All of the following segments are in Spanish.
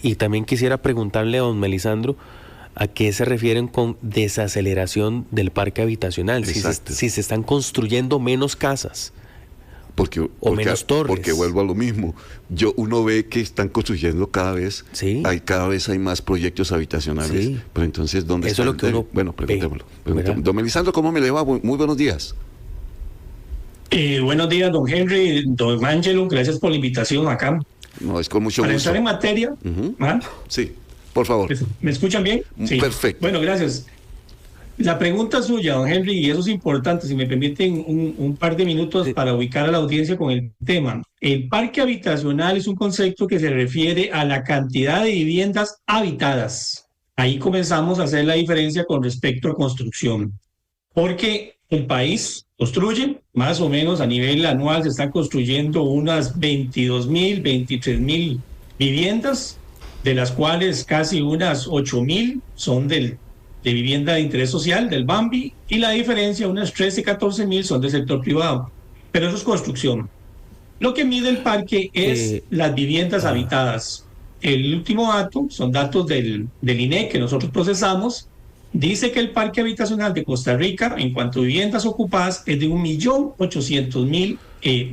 Y también quisiera preguntarle a don Melisandro a qué se refieren con desaceleración del parque habitacional, si se están construyendo menos casas. Porque menos torres. Porque vuelvo a lo mismo. Uno ve que están construyendo cada vez hay más proyectos habitacionales. Sí. Pero entonces, ¿dónde eso están? Es lo que uno bueno, preguntémoslo. Don Melisandro, ¿cómo me le va? Muy buenos días. Buenos días, don Henry, don Ángelo, gracias por la invitación acá. No, es con mucho Para gusto. entrar en materia. Sí, por favor. ¿Me escuchan bien? Sí. Perfecto. Bueno, gracias. La pregunta suya, don Henry, y eso es importante, si me permiten un par de minutos para ubicar a la audiencia con el tema. El parque habitacional es un concepto que se refiere a la cantidad de viviendas habitadas. Ahí comenzamos a hacer la diferencia con respecto a construcción. Porque el país construye, más o menos a nivel anual se están construyendo unas 22.000, 23.000 viviendas, de las cuales casi unas 8.000 son de vivienda de interés social, del BAMBI, y la diferencia, unas 13, 14.000 son del sector privado. Pero eso es construcción. Lo que mide el parque es las viviendas habitadas. El último dato, son datos del INEC que nosotros procesamos, dice que el parque habitacional de Costa Rica, en cuanto a viviendas ocupadas, es de 1.800.000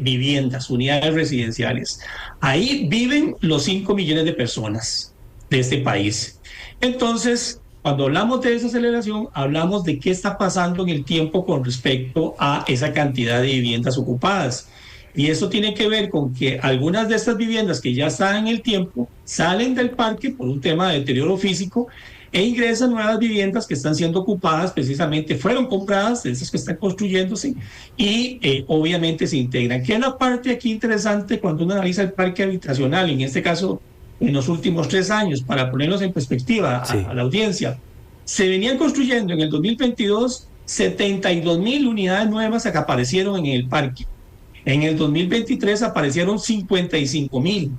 viviendas, unidades residenciales. Ahí viven los 5 millones de personas de este país. Entonces, cuando hablamos de desaceleración, hablamos de qué está pasando en el tiempo con respecto a esa cantidad de viviendas ocupadas. Y eso tiene que ver con que algunas de estas viviendas que ya están en el tiempo salen del parque por un tema de deterioro físico e ingresan nuevas viviendas que están siendo ocupadas, precisamente fueron compradas, de esas que están construyéndose, y obviamente se integran. ¿Qué es la parte aquí interesante cuando uno analiza el parque habitacional? En este caso, en los últimos 3 años, para ponerlos en perspectiva a la audiencia, se venían construyendo en el 2022 72.000 unidades nuevas que aparecieron en el parque. En el 2023 aparecieron 55.000.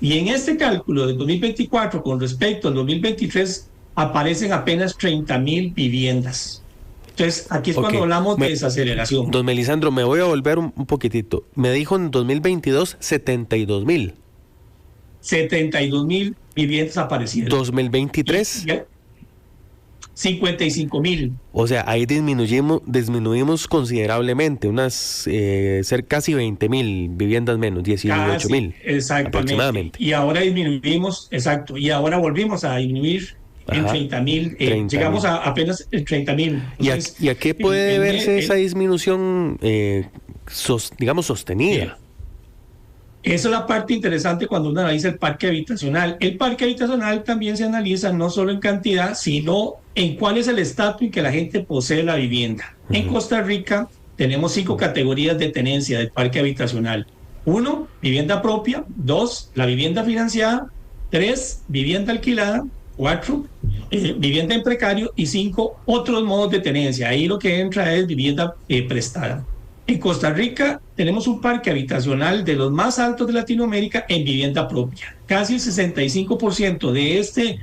Y en este cálculo del 2024 con respecto al 2023 aparecen apenas 30.000 viviendas. Entonces, aquí es cuando hablamos de desaceleración. Don Melisandro, me voy a volver un poquitito. Me dijo en 2022 72.000. 72.000 viviendas aparecieron. 2023. 55.000. O sea, ahí disminuimos considerablemente, unas casi 20.000 viviendas menos, 18.000 aproximadamente. Y ahora disminuimos, exacto, y ahora volvimos a disminuir en 30.000, llegamos a apenas 30.000. ¿Y a qué puede verse esa disminución, digamos, sostenida? Esa es la parte interesante cuando uno analiza el parque habitacional. El parque habitacional también se analiza no solo en cantidad, sino en cuál es el estatus en que la gente posee la vivienda. En Costa Rica tenemos 5 categorías de tenencia del parque habitacional. 1, vivienda propia. 2, la vivienda financiada. 3, vivienda alquilada. 4, vivienda en precario. Y 5, otros modos de tenencia. Ahí lo que entra es vivienda prestada. En Costa Rica tenemos un parque habitacional de los más altos de Latinoamérica en vivienda propia. Casi el 65% de este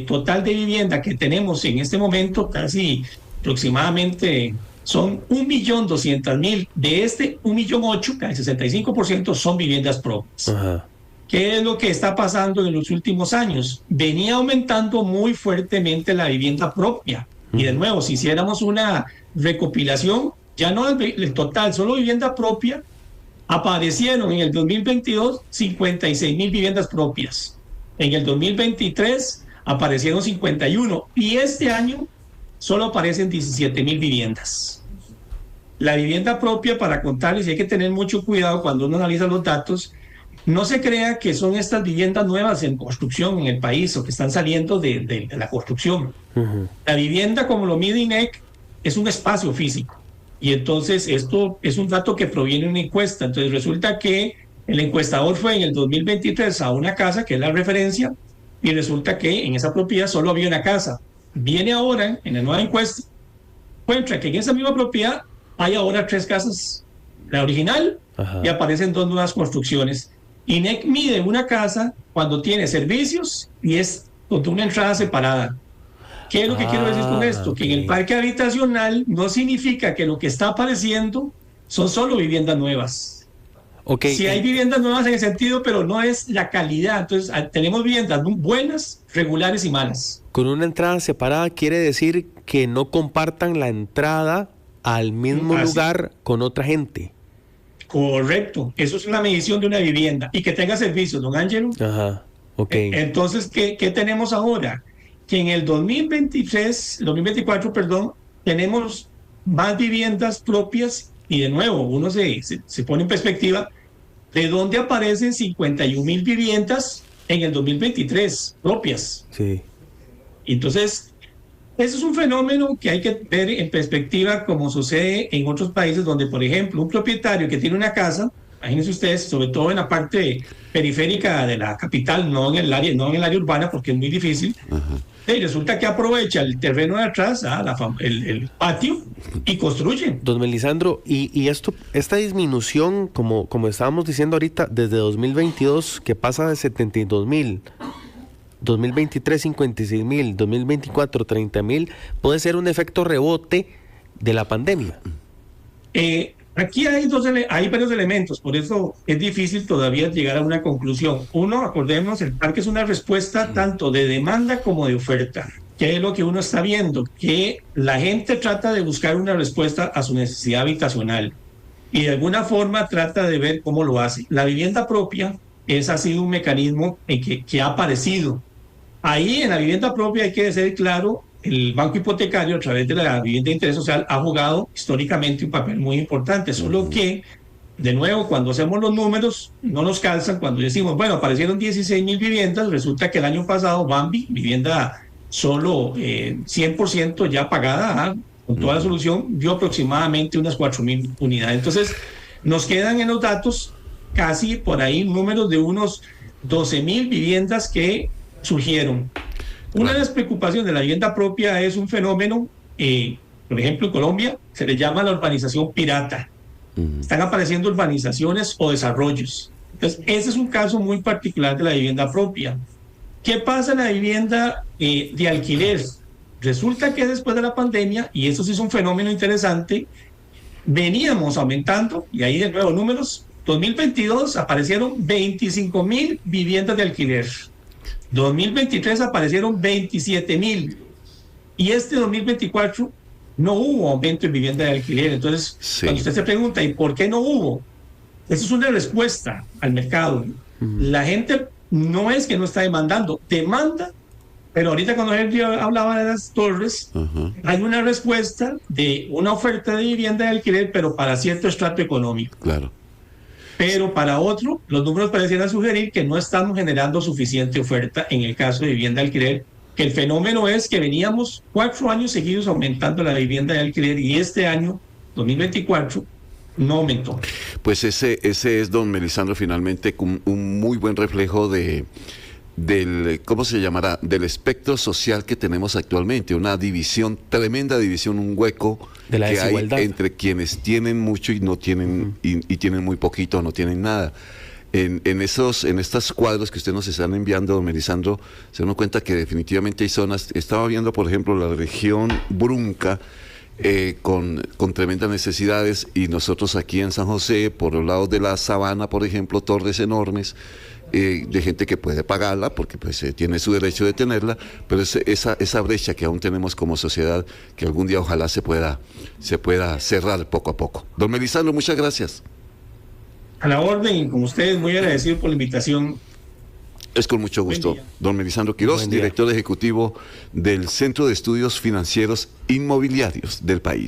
total de vivienda que tenemos en este momento, casi aproximadamente son 1.200.000. De este 1.800.000, casi el 65% son viviendas propias. Ajá. ¿Qué es lo que está pasando en los últimos años? Venía aumentando muy fuertemente la vivienda propia. Y de nuevo, si hiciéramos una recopilación, ya no el total, solo vivienda propia, aparecieron en el 2022 56.000 viviendas propias. En el 2023 aparecieron 51 y este año solo aparecen 17.000 viviendas. La vivienda propia, para contarles, y hay que tener mucho cuidado cuando uno analiza los datos, no se crea que son estas viviendas nuevas en construcción en el país o que están saliendo de la construcción. La vivienda, como lo mide INEC, es un espacio físico. Y entonces esto es un dato que proviene de una encuesta. Entonces resulta que el encuestador fue en el 2023 a una casa, que es la referencia, y resulta que en esa propiedad solo había una casa. Viene ahora, en la nueva encuesta, encuentra que en esa misma propiedad hay ahora 3 casas, la original, y aparecen 2 nuevas construcciones. INEC mide una casa cuando tiene servicios y es con una entrada separada. ¿Qué es lo que quiero decir con esto? Que en el parque habitacional no significa que lo que está apareciendo son solo viviendas nuevas. Okay. Sí hay viviendas nuevas en el sentido, pero no es la calidad. Entonces, tenemos viviendas buenas, regulares y malas. Con una entrada separada quiere decir que no compartan la entrada al mismo lugar con otra gente. Correcto. Eso es una medición de una vivienda. Y que tenga servicios, don Ángelo. Ajá, ok. Entonces, ¿qué tenemos ahora? Que en el 2024, perdón, tenemos más viviendas propias y de nuevo, uno se pone en perspectiva de dónde aparecen 51,000 viviendas en el 2023 propias. Sí. Entonces, eso es un fenómeno que hay que ver en perspectiva como sucede en otros países donde, por ejemplo, un propietario que tiene una casa, imagínense ustedes, sobre todo en la parte periférica de la capital, no en el área urbana, porque es muy difícil. Y resulta que aprovecha el terreno de atrás, el patio, y construye. Don Melisandro, y esta disminución, como estábamos diciendo ahorita, desde 2022, que pasa de 72,000, 2023 56,000, 2024 30,000, puede ser un efecto rebote de la pandemia. Aquí hay varios elementos, por eso es difícil todavía llegar a una conclusión. Uno, acordémonos, el parque es una respuesta tanto de demanda como de oferta. ¿Qué es lo que uno está viendo? Que la gente trata de buscar una respuesta a su necesidad habitacional y de alguna forma trata de ver cómo lo hace. La vivienda propia ha sido un mecanismo que ha aparecido. Ahí en la vivienda propia hay que ser claro, el banco hipotecario a través de la vivienda de interés social ha jugado históricamente un papel muy importante, solo que, de nuevo, cuando hacemos los números, no nos calzan. Cuando decimos, bueno, aparecieron 16,000 viviendas, resulta que el año pasado Bambi, vivienda solo 100% ya pagada, con toda la solución, dio aproximadamente unas 4,000 unidades. Entonces, nos quedan en los datos casi por ahí números de unos 12,000 viviendas que surgieron. Una de las preocupaciones de la vivienda propia es un fenómeno, por ejemplo, en Colombia se le llama la urbanización pirata. Están apareciendo urbanizaciones o desarrollos. Entonces, ese es un caso muy particular de la vivienda propia. ¿Qué pasa en la vivienda de alquiler? Resulta que después de la pandemia, y eso sí es un fenómeno interesante, veníamos aumentando, y ahí de nuevo números, 2022 aparecieron 25,000 viviendas de alquiler. 2023 aparecieron 27,000 y este 2024 no hubo aumento en vivienda de alquiler. Entonces, cuando usted se pregunta, ¿y por qué no hubo? Esa es una respuesta al mercado. La gente no es que no está demandando, demanda, pero ahorita cuando él hablaba de las torres, hay una respuesta de una oferta de vivienda de alquiler, pero para cierto estrato económico. Claro. Pero para otro, los números parecieran sugerir que no estamos generando suficiente oferta en el caso de vivienda de alquiler, que el fenómeno es que veníamos 4 años seguidos aumentando la vivienda de alquiler y este año, 2024, no aumentó. Pues ese es, don Melisandro, finalmente un muy buen reflejo del, ¿cómo se llamará?, del espectro social que tenemos actualmente, una división, tremenda división, un hueco de la desigualdad hay entre quienes tienen mucho y no tienen, y tienen muy poquito o no tienen nada. En estos cuadros que usted nos están enviando, don Melisandro, se da cuenta que definitivamente hay zonas. Estaba viendo, por ejemplo, la región Brunca, con tremendas necesidades, y nosotros aquí en San José, por los lados de la Sabana, por ejemplo, torres enormes, de gente que puede pagarla porque pues tiene su derecho de tenerla, pero esa brecha que aún tenemos como sociedad, que algún día ojalá se pueda cerrar poco a poco. Don Melisandro, muchas gracias. A la orden, con ustedes, muy agradecido por la invitación. Es con mucho gusto. Don Melisandro Quirós, director ejecutivo del Centro de Estudios Financieros Inmobiliarios del país.